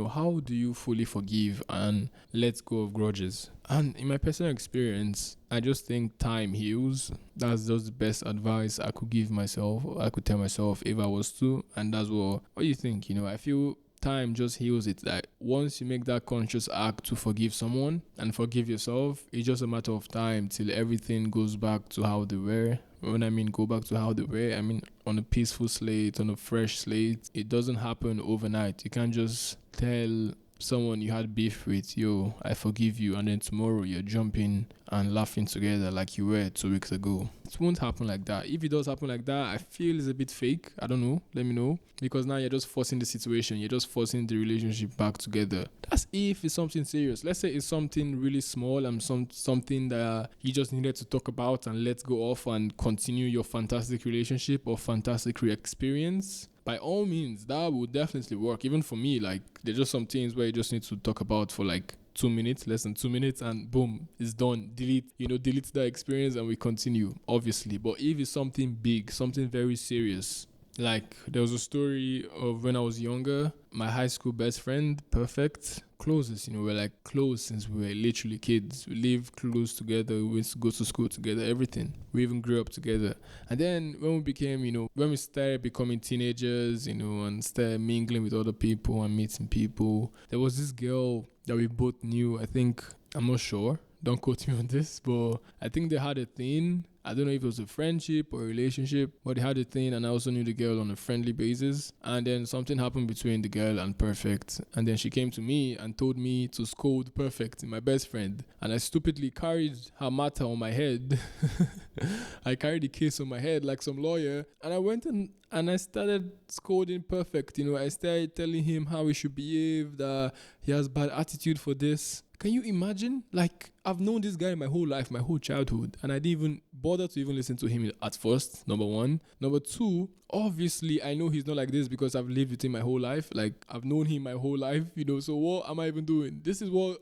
how do you fully forgive and let go of grudges? And in my personal experience, I just think time heals. That's just the best advice I could give myself, I could tell myself if I was to. And that's what do you think? I feel time just heals it. Like once you make that conscious act to forgive someone and forgive yourself, it's just a matter of time till everything goes back to how they were. When I mean go back to how they were, I mean on a peaceful slate, on a fresh slate. It doesn't happen overnight. You can't just tell someone you had beef with, yo, I forgive you, and then tomorrow you're jumping and laughing together like you were 2 weeks ago. It won't happen like that. If it does happen like that, I feel it's a bit fake. I don't know. Let me know. Because now you're just forcing the situation. You're just forcing the relationship back together. That's if it's something serious. Let's say it's something really small and something that you just needed to talk about and let go off and continue your fantastic relationship or fantastic experience. By all means, that would definitely work. Even for me, like there's just some things where you just need to talk about for like 2 minutes, less than 2 minutes, and boom, it's done. Delete that experience and we continue, obviously. But if it's something big, something very serious, like there was a story of when I was younger, my high school best friend, perfect, closest, we're like close since we were literally kids. We live close together, we went to go to school together, everything. We even grew up together. And then when we became, when we started becoming teenagers, and started mingling with other people and meeting people, there was this girl that we both knew. I think, I'm not sure, don't quote me on this, but I think they had a thing. I don't know if it was a friendship or a relationship, but they had a thing, and I also knew the girl on a friendly basis. And then something happened between the girl and Perfect, and then she came to me and told me to scold Perfect, my best friend, and I stupidly carried her matter on my head. I carried the case on my head like some lawyer, and I went and I started scolding Perfect. I started telling him how he should behave, that he has bad attitude for this. Can you imagine? Like, I've known this guy my whole life, my whole childhood, and I didn't even bother to even listen to him at first, number one. Number two, obviously, I know he's not like this because I've lived with him my whole life. Like, I've known him my whole life, so what am I even doing? This is what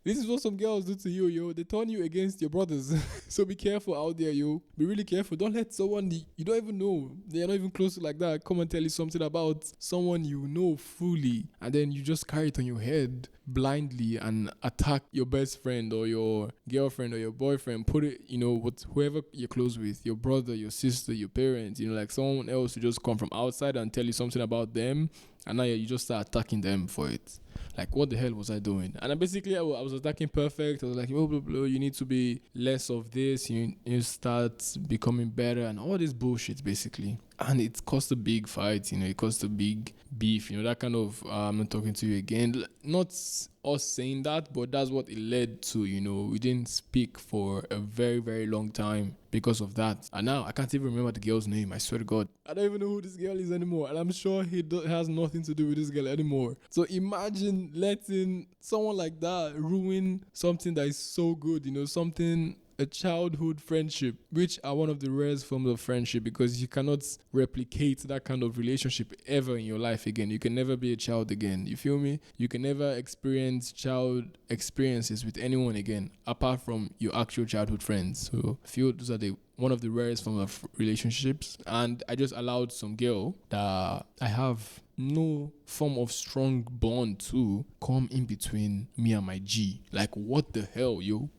this is what some girls do to you, yo. They turn you against your brothers. So be careful out there, yo. Be really careful. Don't let someone you don't even know, they're not even close to like that, come and tell you something about someone you know fully, and then you just carry it on your head blindly and attack your best friend or your girlfriend or your boyfriend. Put it, with whoever you're close with, your brother, your sister, your parents, like someone else who just come from outside and tell you something about them, and now you just start attacking them for it. Like, what the hell was I doing? And I was attacking Perfect. I was like, blah, blah, blah, you need to be less of this. You start becoming better and all this bullshit, basically. And it caused a big fight, it caused a big beef, that kind of, I'm not talking to you again. Not us saying that, but that's what it led to, we didn't speak for a very, very long time because of that. And now I can't even remember the girl's name, I swear to God. I don't even know who this girl is anymore, and I'm sure he has nothing to do with this girl anymore. So imagine letting someone like that ruin something that is so good, something, a childhood friendship, which are one of the rarest forms of friendship, because you cannot replicate that kind of relationship ever in your life again. You can never be a child again. You feel me? You can never experience child experiences with anyone again, apart from your actual childhood friends. So I feel those are one of the rarest forms of relationships. And I just allowed some girl that I have no form of strong bond to come in between me and my G. Like, what the hell, yo?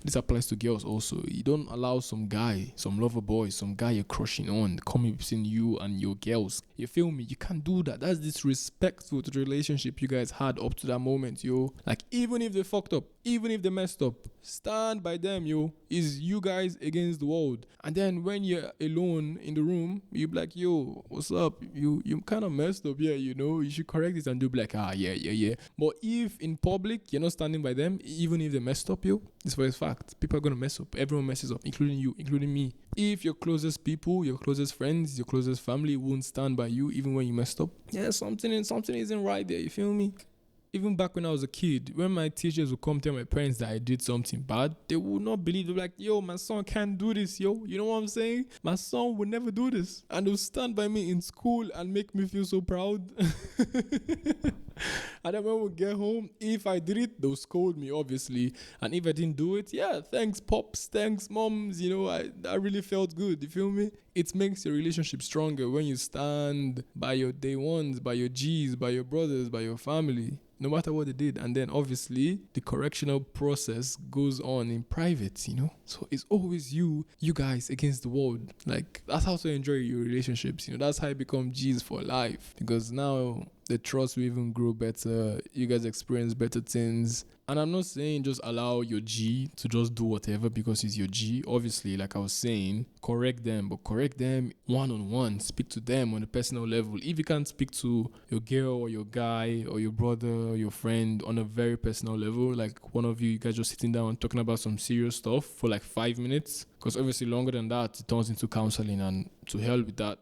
This applies to girls also. You don't allow some guy, some lover boy, some guy you're crushing on coming between you and your girls. You feel me? You can't do that. That's disrespectful to the relationship you guys had up to that moment, yo. Like, even if they fucked up, even if they messed up, stand by them, yo. It's you guys against the world. And then when you're alone in the room, you be like, yo, what's up? You kind of messed up, yeah, you should correct it, and do be like, yeah. But if in public you're not standing by them, even if they messed up, yo, it's for a fact. People are gonna mess up. Everyone messes up, including you, including me. If your closest people, your closest friends, your closest family won't stand by you even when you messed up, yeah, something isn't right there. You feel me? Even back when I was a kid, when my teachers would come tell my parents that I did something bad, they would not believe. They'd be like, yo, my son can't do this, yo. You know what I'm saying? My son would never do this. And they'll stand by me in school and make me feel so proud. And then when we get home, if I did it, they'll scold me, obviously. And if I didn't do it, yeah, thanks, pops, thanks, moms. I really felt good. You feel me? It makes your relationship stronger when you stand by your day ones, by your G's, by your brothers, by your family. no matter what they did. And then obviously the correctional process goes on in private, So it's always you guys against the world. Like, that's how to enjoy your relationships, That's how you become G's for life. Because now the trust will even grow better. You guys experience better things. And I'm not saying just allow your G to just do whatever because he's your G. Obviously, like I was saying, correct them, but correct them one-on-one. Speak to them on a personal level. If you can't speak to your girl or your guy or your brother or your friend on a very personal level, like one of you guys just sitting down and talking about some serious stuff for like 5 minutes, because obviously longer than that, it turns into counseling, and to hell with that.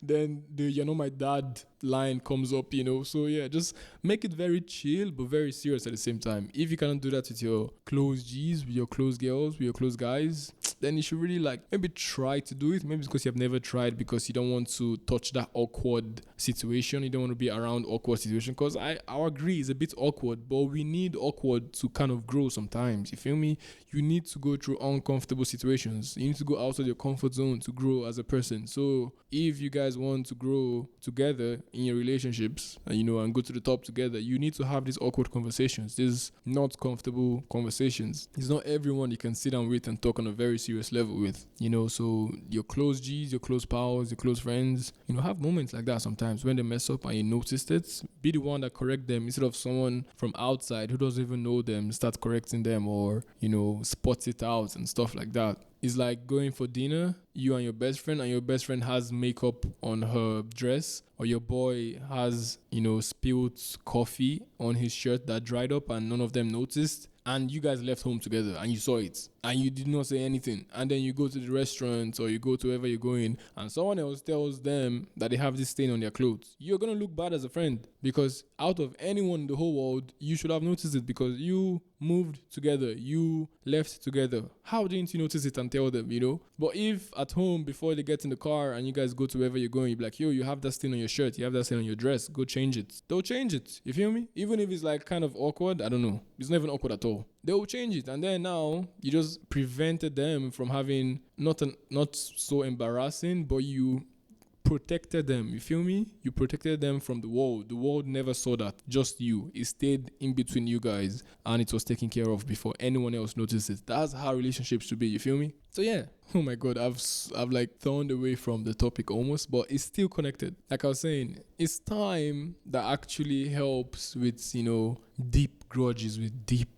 Then the my dad line comes up, So yeah, just make it very chill but very serious at the same time. If you cannot do that with your close G's, with your close girls, with your close guys, then you should really maybe try to do it. Maybe it's because you have never tried, because you don't want to touch that awkward situation. You don't want to be around awkward situation, because I agree it's a bit awkward, but we need awkward to kind of grow sometimes. You feel me? You need to go through uncomfortable situations. You need to go outside your comfort zone to grow as a person. So if you guys want to grow together in your relationships, and go to the top together, you need to have these awkward conversations, these not comfortable conversations. It's not everyone you can sit down with and talk on a very serious level with, So your close G's, your close pals, your close friends, have moments like that sometimes when they mess up and you noticed it. Be the one that correct them instead of someone from outside who doesn't even know them start correcting them, or spots it out and stuff like that. It's like going for dinner, you and your best friend has makeup on her dress, or your boy has, spilled coffee on his shirt that dried up and none of them noticed. And you guys left home together and you saw it and you did not say anything. And then you go to the restaurant or you go to wherever you're going and someone else tells them that they have this stain on their clothes. You're going to look bad as a friend, because out of anyone in the whole world, you should have noticed it, because you moved together, you left together. How didn't you notice it and tell them, But if at home, before they get in the car and you guys go to wherever you're going, you're like, yo, you have that stain on your shirt, you have that stain on your dress, go change it. They'll change it. You feel me? Even if it's kind of awkward, I don't know. It's not even awkward at all. They will change it, and then now you just prevented them from having not so embarrassing, but you protected them. You feel me? You protected them from the world. The world never saw that. Just you. It stayed in between you guys, and it was taken care of before anyone else noticed it. That's how relationships should be. You feel me? So yeah. Oh my God, I've thrown away from the topic almost, but it's still connected. Like I was saying, it's time that actually helps with deep grudges, with deep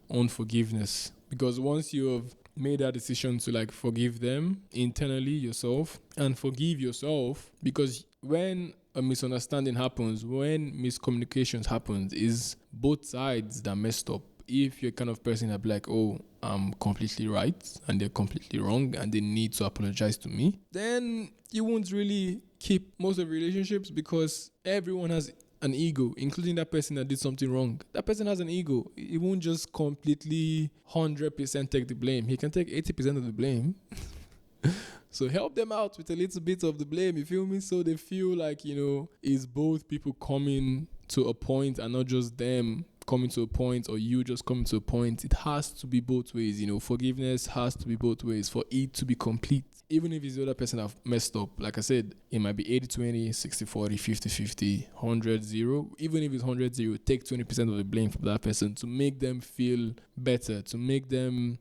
unforgiveness, because once you have made that decision to forgive them internally yourself and forgive yourself, because when a misunderstanding happens, when miscommunications happens, is both sides that messed up. If you're kind of person that be like, oh, I'm completely right and they're completely wrong and they need to apologize to me, then you won't really keep most of relationships, because everyone has an ego, including that person that did something wrong. That person has an ego. He won't just completely 100% take the blame. He can take 80% of the blame. So help them out with a little bit of the blame, you feel me? So they feel like, it's both people coming to a point and not just them coming to a point or you just coming to a point. It has to be both ways, Forgiveness has to be both ways for it to be complete. Even if it's the other person that messed up, like I said, it might be 80-20, 60-40, 50-50, 100-0. Even if it's 100-0, take 20% of the blame from that person to make them feel better, to make them,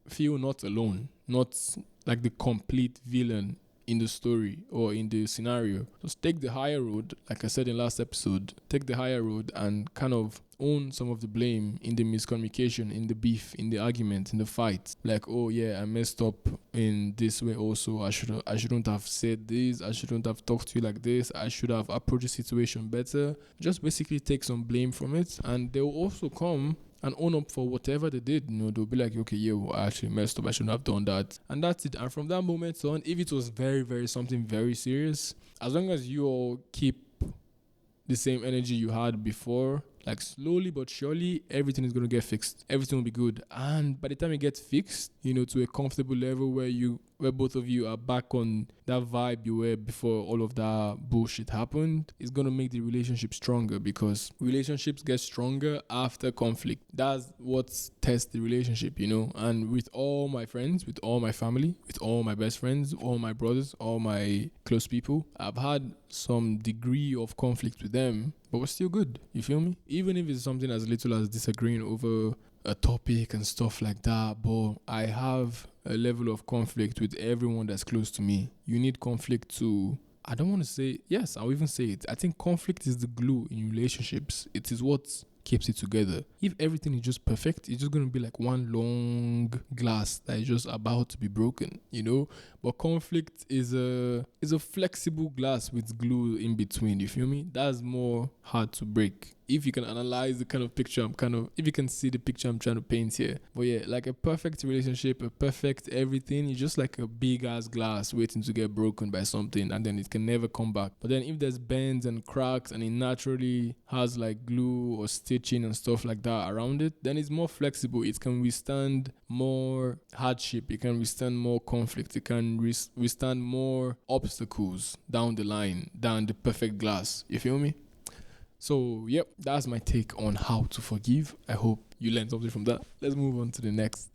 feel not alone, not like the complete villain in the story or in the scenario. Just take the higher road, like I said in last episode, take the higher road and kind of own some of the blame in the miscommunication, in the beef, in the argument, in the fight. Like, oh yeah, I messed up in this way also. I shouldn't have said this. I shouldn't have talked to you like this. I should have approached the situation better. Just basically take some blame from it, and they will also come and own up for whatever they did. They'll be like, okay, yeah, I actually messed up. I shouldn't have done that. And that's it. And from that moment on, if it was very, very something very serious, as long as you all keep the same energy you had before, like slowly but surely, everything is going to get fixed. Everything will be good. And by the time it gets fixed, to a comfortable level where where both of you are back on that vibe you were before all of that bullshit happened, it's gonna make the relationship stronger, because relationships get stronger after conflict. That's what tests the relationship, And with all my friends, with all my family, with all my best friends, all my brothers, all my close people, I've had some degree of conflict with them, but we're still good. You feel me? Even if it's something as little as disagreeing over a topic and stuff like that, but I have a level of conflict with everyone that's close to me. You need conflict to, I don't want to say, yes, I'll even say it. I think conflict is the glue in relationships. It is what keeps it together. If everything is just perfect, it's just going to be like one long glass that is just about to be broken, But conflict is a flexible glass with glue in between, you feel me? That's more hard to break. If you can analyze the kind of picture if you can see the picture I'm trying to paint here. But yeah, like a perfect relationship, a perfect everything, is just like a big ass glass waiting to get broken by something, and then it can never come back. But then if there's bends and cracks and it naturally has like glue or stitching and stuff like that around it, then it's more flexible. It can withstand more hardship. It can withstand more conflict. It can withstand more obstacles down the line than the perfect glass. You feel me? So, yep, that's my take on how to forgive. I hope you learned something from that. Let's move on to the next.